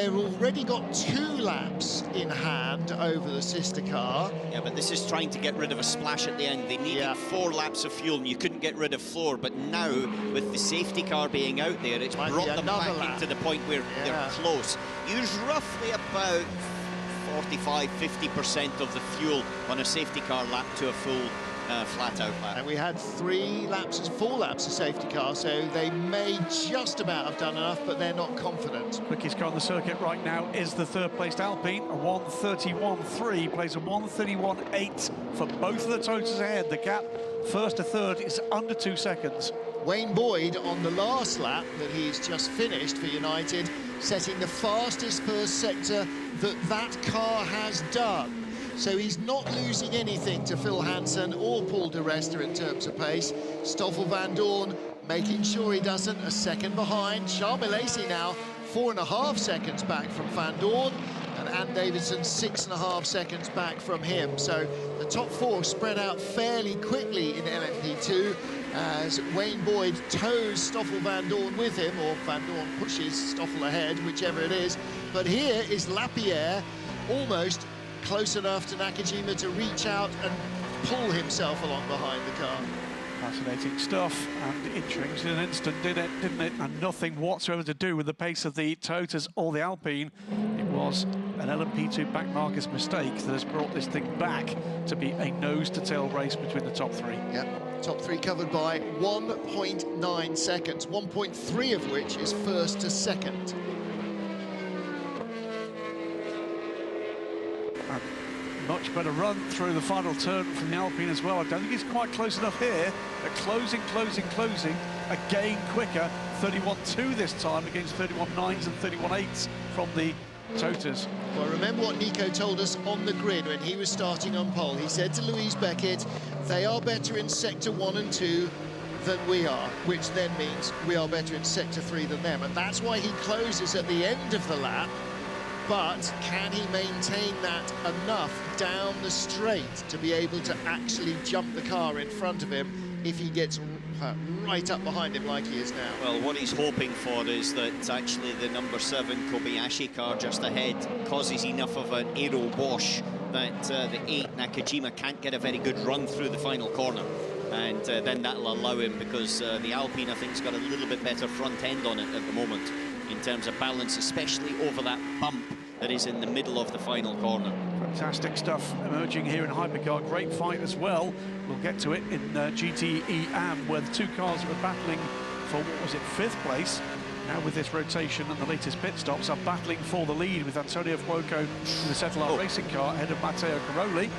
They've already got 2 laps in hand over the sister car. Yeah, but this is trying to get rid of a splash at the end. They needed 4 laps of fuel, and you couldn't get rid of 4. But now, with the safety car being out there, it's brought them back into the point where they're close. Use roughly about 45–50% of the fuel on a safety car lap to a full flat-out lap. And we had 4 laps of safety car, so they may just about have done enough, but they're not confident. Quickest car on the circuit right now is the third-placed Alpine, a 1:31.3, plays a 1:31.8 for both of the Toyotas ahead. The gap first to third is under 2 seconds. Wayne Boyd on the last lap that he's just finished for United, setting the fastest first sector that car has done. So he's not losing anything to Phil Hansen or Paul de Resta in terms of pace. Stoffel van Dorn making sure he doesn't, a second behind. Charles Milesi now 4.5 seconds back from Van Dorn, and Ann Davidson 6.5 seconds back from him. So the top 4 spread out fairly quickly in LMP2 as Wayne Boyd tows Stoffel van Dorn with him, or Van Dorn pushes Stoffel ahead, whichever it is. But here is Lapierre almost close enough to Nakajima to reach out and pull himself along behind the car. Fascinating stuff, and it changed in an instant, didn't it? And nothing whatsoever to do with the pace of the Toyotas or the Alpine. It was an LMP2 back marker's mistake that has brought this thing back to be a nose-to-tail race between the top 3. Yep, top 3 covered by 1.9 seconds, 1.3 of which is first to second. Much better run through the final turn from the Alpine as well. I don't think he's quite close enough here. But closing. Again quicker. 31.2 this time against 31.9s and 31.8s from the Toyotas. Well, remember what Nico told us on the grid when he was starting on pole. He said to Louise Beckett, they are better in sector 1 and 2 than we are, which then means we are better in sector 3 than them. And that's why he closes at the end of the lap. But can he maintain that enough down the straight to be able to actually jump the car in front of him if he gets right up behind him like he is now? Well, what he's hoping for is that actually the number 7 Kobayashi car just ahead causes enough of an aero wash that the 8 Nakajima can't get a very good run through the final corner. And then that'll allow him, because the Alpine, I think, has got a little bit better front end on it at the moment in terms of balance, especially over that bump that is in the middle of the final corner. Fantastic stuff emerging here in Hypercar. Great fight as well. We'll get to it in GTE AM, where the 2 cars were battling for, what was it, 5th place. Now with this rotation and the latest pit stops, are battling for the lead with Antonio Fuoco in the Cetelar racing car ahead of Matteo Caroli.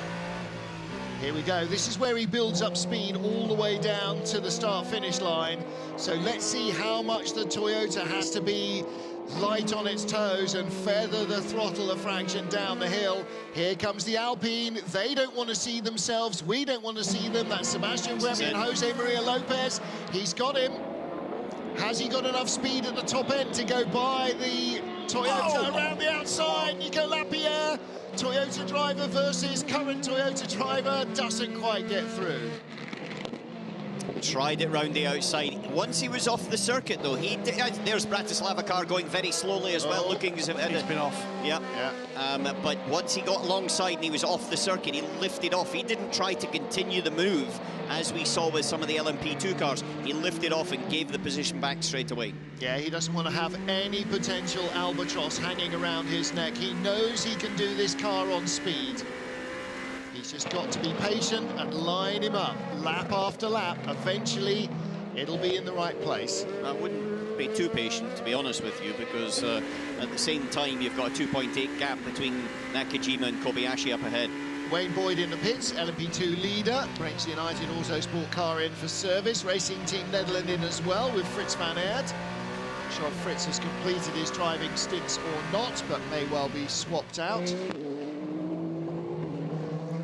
Here we go. This is where he builds up speed all the way down to the start-finish line. So let's see how much the Toyota has to be light on its toes and feather the throttle a fraction down the hill. Here comes the Alpine. They don't want to see themselves. We don't want to see them. That's Sebastian Buemi and Jose Maria Lopez. He's got him. Has he got enough speed at the top end to go by the Toyota around the outside? Nico Lapierre, Toyota driver versus current Toyota driver, doesn't quite get through. Tried it round the outside. Once he was off the circuit, though, there's Bratislava car going very slowly as well, looking as if he's been off. Yeah. But once he got alongside and he was off the circuit, he lifted off. He didn't try to continue the move, as we saw with some of the LMP2 cars. He lifted off and gave the position back straight away. Yeah, he doesn't want to have any potential albatross hanging around his neck. He knows he can do this car on speed. He's just got to be patient and line him up, lap after lap. Eventually, it'll be in the right place. I wouldn't be too patient, to be honest with you, because at the same time, you've got a 2.8 gap between Nakajima and Kobayashi up ahead. Wayne Boyd in the pits, LMP2 leader, brings the United Autosport car in for service. Racing Team Netherlands in as well with Frits van Aert. Not sure if Frits has completed his driving stints or not, but may well be swapped out.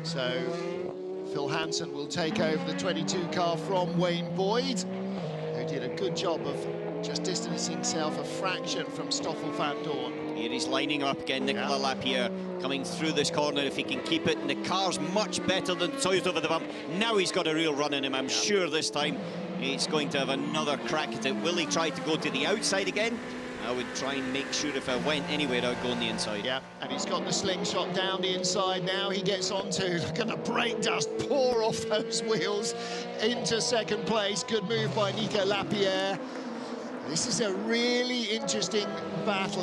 So Phil Hansen will take over the 22 car from Wayne Boyd, who did a good job of just distancing himself a fraction from Stoffel van Dorn. Here he's lining up again, Nicola Lapierre coming through this corner if he can keep it, and the car's much better than Toyota over the bump. Now he's got a real run in him. I'm sure this time he's going to have another crack at it. Will he try to go to the outside again? I would try and make sure if I went anywhere, I'd go on the inside. Yeah, and he's got the slingshot down the inside now. He gets onto, look at the brake dust pour off those wheels into second place. Good move by Nico Lapierre. This is a really interesting battle.